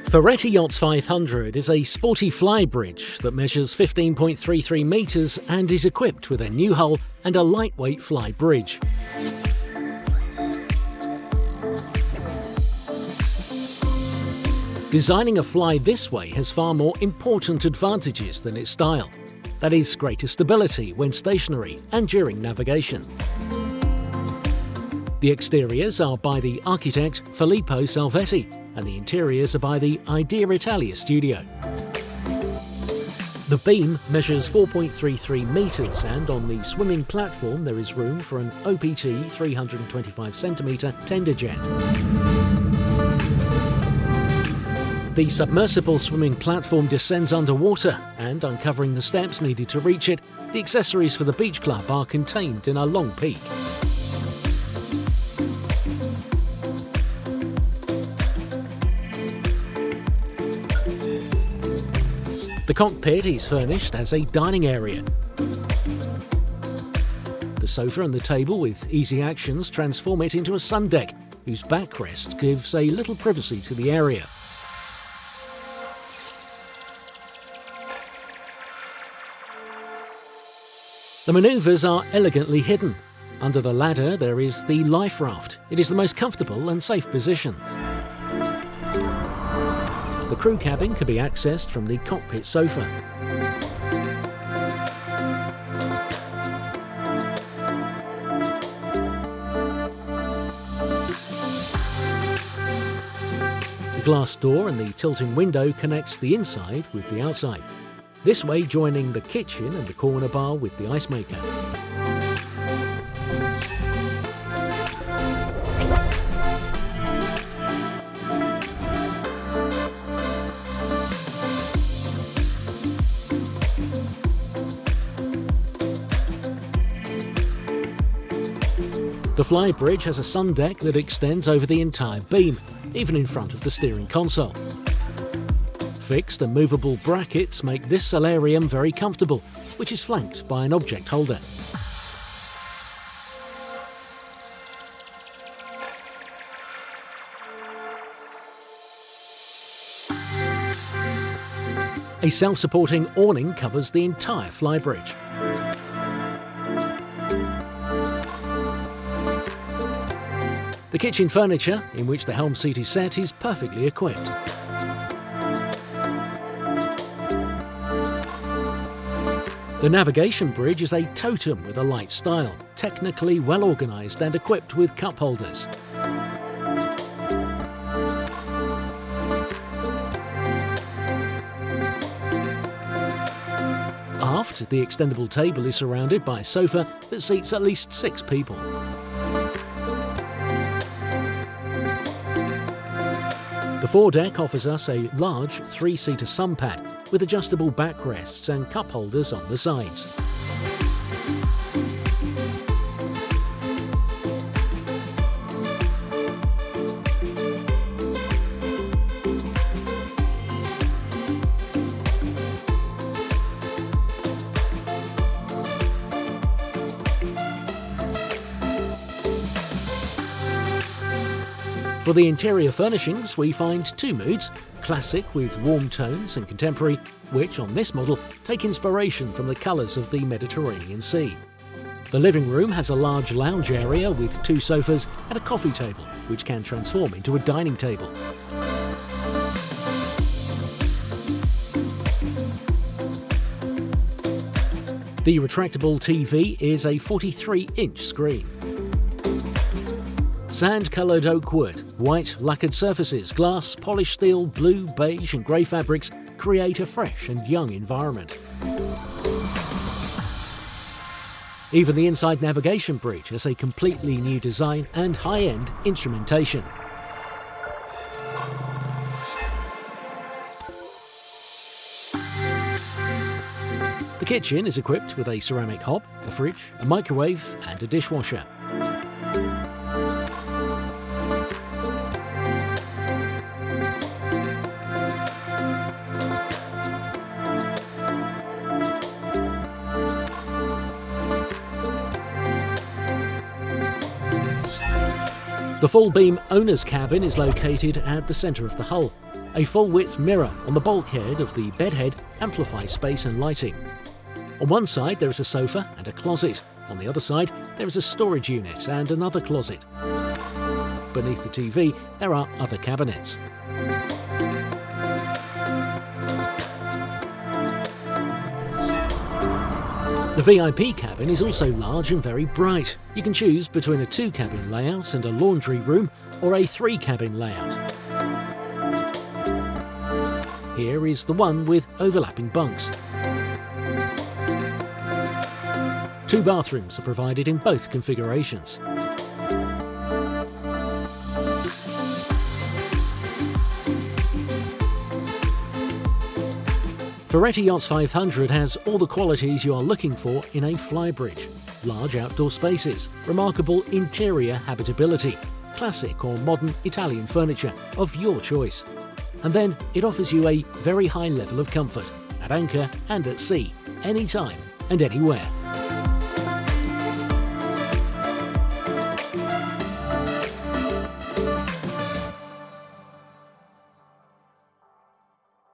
Ferretti Yachts 500 is a sporty flybridge that measures 15.33 metres and is equipped with a new hull and a lightweight flybridge. Designing a fly this way has far more important advantages than its style. That is, greater stability when stationary and during navigation. The exteriors are by the architect Filippo Salvetti, and the interiors are by the Idea Italia studio. The beam measures 4.33 metres, and on the swimming platform there is room for an OPT 325cm tender jet. The submersible swimming platform descends underwater, and uncovering the steps needed to reach it, the accessories for the beach club are contained in a long peak. The cockpit is furnished as a dining area. The sofa and the table with easy actions transform it into a sun deck, whose backrest gives a little privacy to the area. The manoeuvres are elegantly hidden. Under the ladder there is the life raft. It is the most comfortable and safe position. The crew cabin can be accessed from the cockpit sofa. The glass door and the tilting window connects the inside with the outside, this way joining the kitchen and the corner bar with the ice maker. The flybridge has a sun deck that extends over the entire beam, even in front of the steering console. Fixed and movable brackets make this solarium very comfortable, which is flanked by an object holder. A self-supporting awning covers the entire flybridge. The kitchen furniture, in which the helm seat is set, is perfectly equipped. The navigation bridge is a totem with a light style, technically well organised and equipped with cup holders. Aft, the extendable table is surrounded by a sofa that seats at least 6 people. The foredeck offers us a large 3-seater sunpad with adjustable backrests and cup holders on the sides. For the interior furnishings, we find 2 moods, classic with warm tones and contemporary, which on this model take inspiration from the colours of the Mediterranean Sea. The living room has a large lounge area with 2 sofas and a coffee table, which can transform into a dining table. The retractable TV is a 43-inch screen. Sand-coloured oak wood, white lacquered surfaces, glass, polished steel, blue, beige and grey fabrics create a fresh and young environment. Even the inside navigation bridge has a completely new design and high-end instrumentation. The kitchen is equipped with a ceramic hob, a fridge, a microwave and a dishwasher. The full beam owner's cabin is located at the centre of the hull. A full-width mirror on the bulkhead of the bedhead amplifies space and lighting. On one side there is a sofa and a closet. On the other side there is a storage unit and another closet. Beneath the TV there are other cabinets. The VIP cabin is also large and very bright. You can choose between a 2-cabin layout and a laundry room or a 3-cabin layout. Here is the one with overlapping bunks. 2 bathrooms are provided in both configurations. Ferretti Yachts 500 has all the qualities you are looking for in a Flybridge. Large outdoor spaces, remarkable interior habitability, classic or modern Italian furniture of your choice. And then it offers you a very high level of comfort, at anchor and at sea, anytime and anywhere.